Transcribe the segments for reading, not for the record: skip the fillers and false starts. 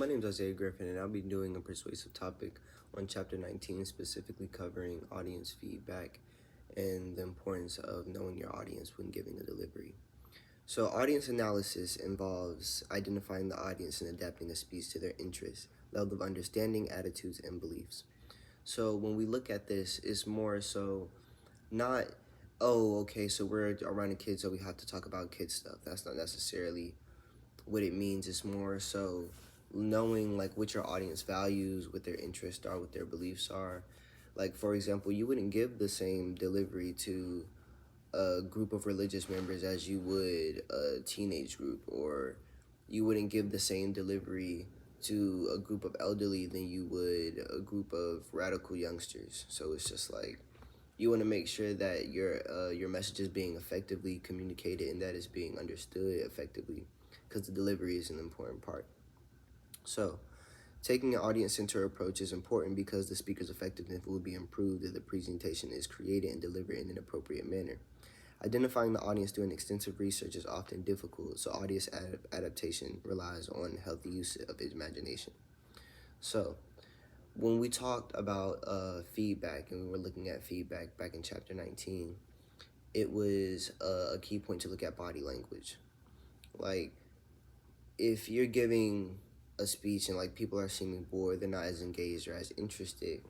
My name is Isaiah Griffin, and I'll be doing a persuasive topic on Chapter 19, specifically covering audience feedback and the importance of knowing your audience when giving a delivery. So, audience analysis involves identifying the audience and adapting a speech to their interests, level of understanding, attitudes, and beliefs. So, when we look at this, it's more so not, oh, okay, so we're around the kids, so we have to talk about kid stuff. That's not necessarily what it means. Is more so knowing like what your audience values, what their interests are, what their beliefs are. Like for example, you wouldn't give the same delivery to a group of religious members as you would a teenage group, or you wouldn't give the same delivery to a group of elderly than you would a group of radical youngsters. So it's just like you want to make sure that your message is being effectively communicated and that it's being understood effectively, because the delivery is an important part. So, taking an audience-centered approach is important because the speaker's effectiveness will be improved if the presentation is created and delivered in an appropriate manner. Identifying the audience doing extensive research is often difficult, so audience adaptation relies on healthy use of imagination. So, when we talked about feedback and we were looking at feedback back in chapter 19, it was a key point to look at body language. Like, if you're giving a speech and like people are seeming bored, they're not as engaged or as interested,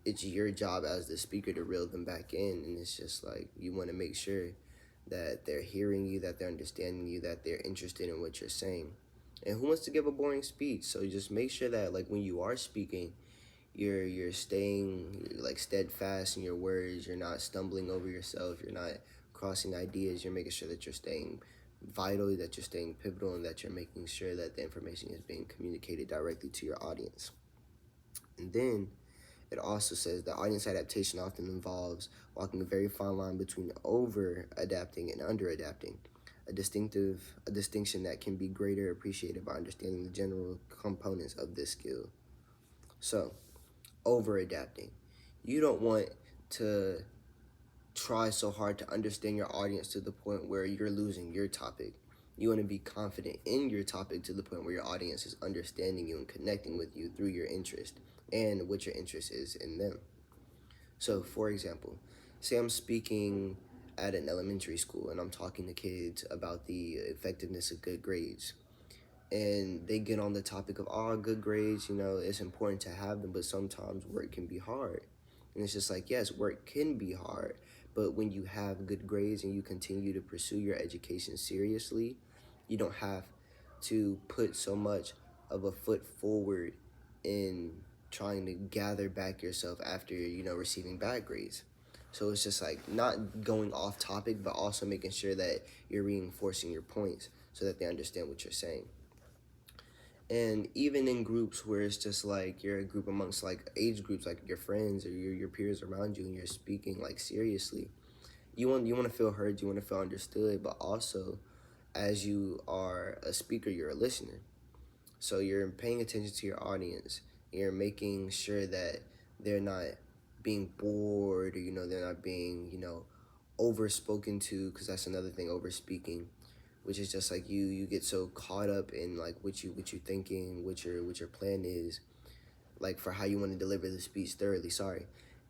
it's your job as the speaker to reel them back in. And it's just like you want to make sure that they're hearing you, that they're understanding you, that they're interested in what you're saying. And who wants to give a boring speech? So just make sure that like when you are speaking, you're staying like steadfast in your words. You're not stumbling over yourself. You're not crossing ideas. You're making sure that you're staying vital, that you're staying pivotal, and that you're making sure that the information is being communicated directly to your audience. And then it also says that audience adaptation often involves walking a very fine line between over adapting and under adapting, a distinction that can be greater appreciated by understanding the general components of this skill. So, over adapting. You don't want to try so hard to understand your audience to the point where you're losing your topic. You want to be confident in your topic to the point where your audience is understanding you and connecting with you through your interest and what your interest is in them. So, for example, say I'm speaking at an elementary school and I'm talking to kids about the effectiveness of good grades. And they get on the topic of, oh, good grades, it's important to have them, but sometimes work can be hard. And it's just like, yes, work can be hard, but when you have good grades and you continue to pursue your education seriously, you don't have to put so much of a foot forward in trying to gather back yourself after, receiving bad grades. So it's just like not going off topic, but also making sure that you're reinforcing your points so that they understand what you're saying. And even in groups where it's just like you're a group amongst like age groups, like your friends or your peers around you, and you're speaking like seriously, you want to feel heard, you want to feel understood, but also as you are a speaker, you're a listener. So you're paying attention to your audience. You're making sure that they're not being bored, or they're not being overspoken to, because that's another thing, overspeaking, which is just like you get so caught up in like what you're thinking, what your plan is, like for how you want to deliver the speech thoroughly. Sorry.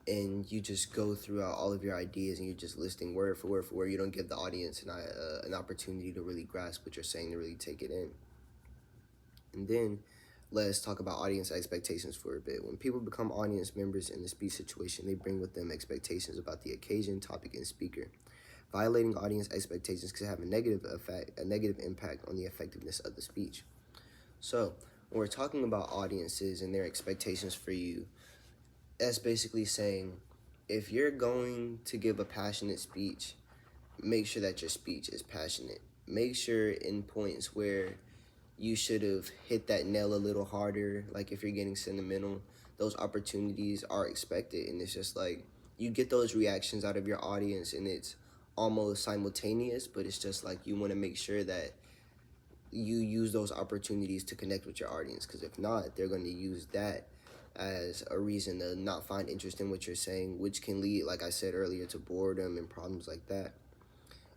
And you just go throughout all of your ideas and you're just listing word for word for word. You don't give the audience an opportunity to really grasp what you're saying, to really take it in. And then let's talk about audience expectations for a bit. When people become audience members in the speech situation, they bring with them expectations about the occasion, topic, and speaker. Violating audience expectations can have a negative impact on the effectiveness of the speech. So, when we're talking about audiences and their expectations for you, that's basically saying if you're going to give a passionate speech, make sure that your speech is passionate. Make sure in points where you should have hit that nail a little harder, like if you're getting sentimental, those opportunities are expected. And it's just like you get those reactions out of your audience and it's almost simultaneous, but it's just like you want to make sure that you use those opportunities to connect with your audience, because if not, they're going to use that as a reason to not find interest in what you're saying, which can lead, like I said earlier, to boredom and problems like that.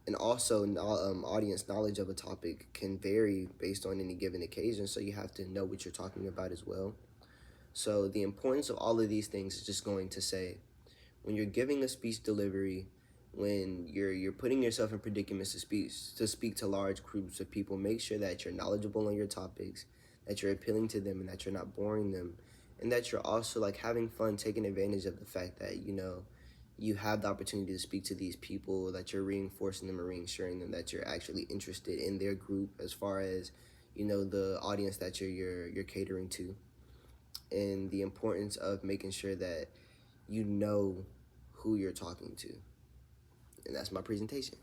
And also, audience knowledge of a topic can vary based on any given occasion, so you have to know what you're talking about as well. So the importance of all of these things is just going to say, when you're giving a speech delivery, when you're putting yourself in predicaments to speak to large groups of people, make sure that you're knowledgeable on your topics, that you're appealing to them, and that you're not boring them, and that you're also like having fun, taking advantage of the fact that you have the opportunity to speak to these people, that you're reinforcing them and reassuring them that you're actually interested in their group as far as the audience that you're catering to, and the importance of making sure that you know who you're talking to. And that's my presentation.